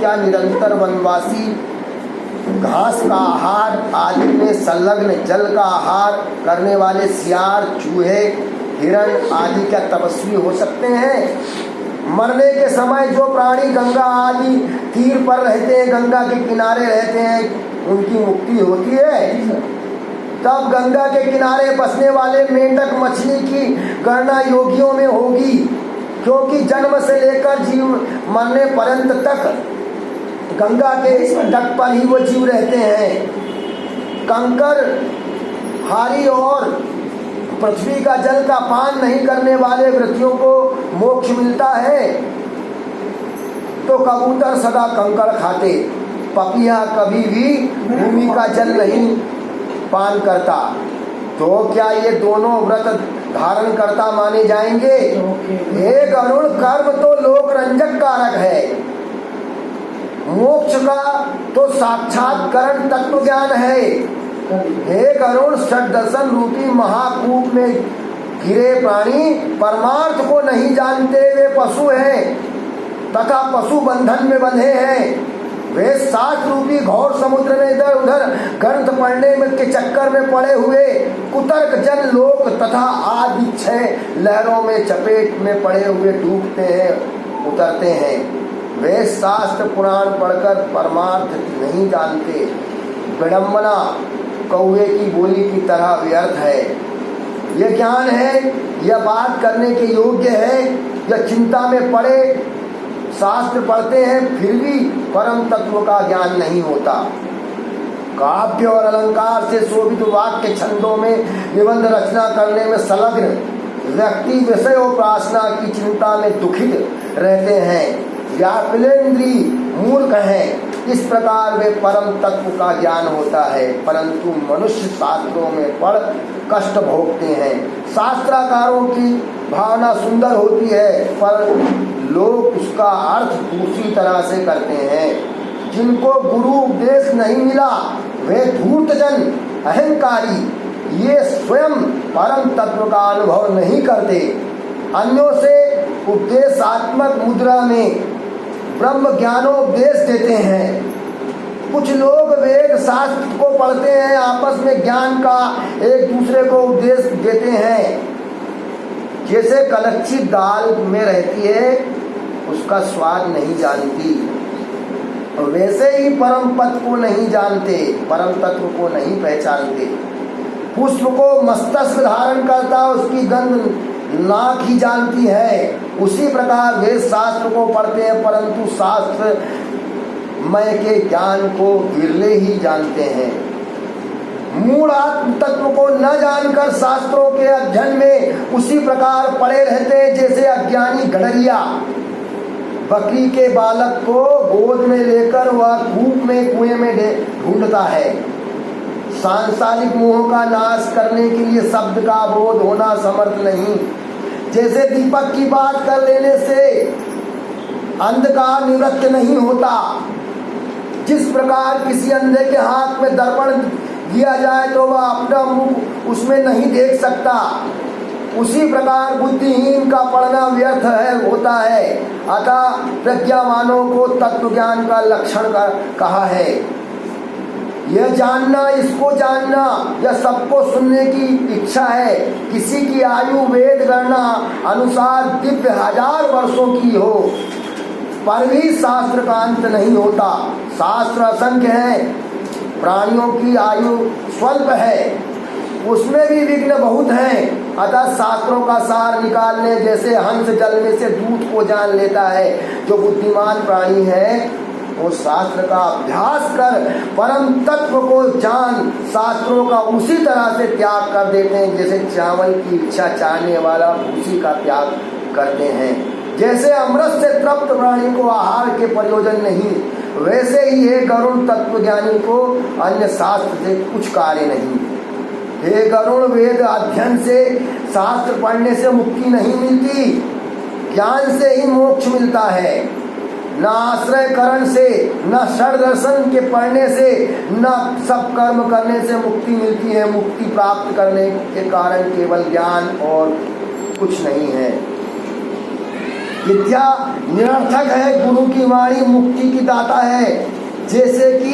क्या निरंतर वनवासी घास का आहार आदि में संलग्न जल का आहार करने वाले सियार, चूहे, हिरण आदि क्या तपस्वी हो सकते हैं? मरने के समय जो प्राणी गंगा आदि तीर पर रहते हैं, गंगा के किनारे रहते हैं, उनकी मुक्ति होती है। तब गंगा के किनारे बसने वाले मेंढक मछली की गणना योगियों में होगी, क्योंकि जन्म से लेकर जीव मरने पर्यंत तक गंगा के तट पर ही वो जीव रहते हैं। कंकर हारी और पृथ्वी का जल का पान नहीं करने वाले व्रतियों को मोक्ष मिलता है। तो कबूतर सदा कंकड़ खाते, पपिया कभी भी भूमि का जल नहीं पान करता। तो क्या ये दोनों व्रत धारण करता माने जाएंगे? हे गरुड़, कर्म तो लोक रंजक कारक है, मोक्ष का तो साक्षात्करण तत्व ज्ञान है। हे गरुड़, षड्दर्शन रूपी महाकूप में गिरे प्राणी परमार्थ को नहीं जानते, वे पशु हैं तथा पशु बंधन में बंधे हैं। वे सात रूपी घोर समुद्र में इधर उधर ग्रंथ पढ़ने में के चक्कर में पड़े हुए कुतर्क जन लोक तथा आदि छह लहरों में चपेट में पड़े हुए डूबते हैं, उतरते हैं। वे शास्त्र पुराण पढ़कर परमार्थ नहीं जानते। विडम्बना कौवे की बोली की तरह व्यर्थ है। यह ज्ञान है, यह बात करने के योग्य है। यह चिंता में पड़े शास्त्र पढ़ते हैं, फिर भी परम तत्व का ज्ञान नहीं होता। काव्य और अलंकार से शोभित वाक्य छंदों में निबंध रचना करने में संलग्न व्यक्ति विषय और उपासना की चिंता में दुखित रहते हैं। व्याकुलेंद्री मूर्ख हैं। इस प्रकार वे परम तत्व का ज्ञान होता है, परंतु मनुष्य शास्त्रों में पढ़ कष्ट भोगते हैं। शास्त्राकारों की भावना सुंदर होती है, पर लोग उसका अर्थ दूसरी तरह से करते हैं। जिनको गुरु उपदेश नहीं मिला वे धूर्तजन, अहंकारी, ये स्वयं परम तत्व का अनुभव नहीं करते। अन्यों से उपदेशात्मक मुद्रा में ब्रह्म ज्ञानोपदेश देते हैं। कुछ लोग वेद शास्त्र को पढ़ते हैं, आपस में ज्ञान का एक दूसरे को उपदेश देते हैं। जैसे कलच्छी दाल में रहती है, उसका स्वाद नहीं जानती, और वैसे ही परम पद को नहीं जानते, परम तत्व को नहीं पहचानते। पुष्प को मस्तक धारण करता, उसकी गंध नाक ही जानती है। उसी प्रकार वे शास्त्र को पढ़ते हैं, परंतु शास्त्र मय के ज्ञान को विरले ही जानते हैं। मूल आत्म तत्व को न जानकर शास्त्रों के अध्ययन में उसी प्रकार पड़े रहते हैं जैसे अज्ञानी गडरिया बकरी के बालक को गोद में लेकर वह कुएं में ढूंढता है। सांसारिक मोह का नाश करने के लिए शब्द का बोध होना समर्थ नहीं। जैसे दीपक की बात कर लेने से अंधकार निवृत्त नहीं होता, जिस प्रकार किसी अंधे के हाथ में दर्पण दिया जाए तो वह अपना मुख उसमें नहीं देख सकता, उसी प्रकार बुद्धिहीन का पढ़ना व्यर्थ होता है। अतः प्रज्ञावानों को तत्व ज्ञान का लक्षण कहा है। यह जानना, इसको जानना, यह सबको सुनने की इच्छा है। किसी की आयु वेद गणना अनुसार दिव्य 1000 वर्षों की हो, पर भी शास्त्र का अंत नहीं होता। शास्त्र असंख्य हैं, प्राणियों की आयु स्वल्प है, उसमें भी विघ्न बहुत हैं। अतः शास्त्रों का सार निकालने जैसे हंस जल में से दूध को जान लेता है, जो बुद्धिमान प्राणी है वो शास्त्र का अभ्यास कर परम तत्व को जान शास्त्रों का उसी तरह से त्याग कर देते हैं जैसे चावल की इच्छा चाहने वाला उसी का त्याग करते हैं। जैसे अमृत से तृप्त प्राणी को आहार के प्रयोजन नहीं, वैसे ही है गरुण तत्वज्ञानी को अन्य शास्त्र से कुछ कार्य नहीं। हे गरुण, वेद अध्ययन से शास्त्र पढ़ने से मुक्ति नहीं मिलती, ज्ञान से ही मोक्ष मिलता है। न आश्रय करण से, न षड्दर्शन के पढ़ने से, न सब कर्म करने से मुक्ति मिलती है। मुक्ति प्राप्त करने के कारण केवल ज्ञान और कुछ नहीं है। विद्या निरर्थक है, गुरु की वाणी मुक्ति की दाता है। जैसे कि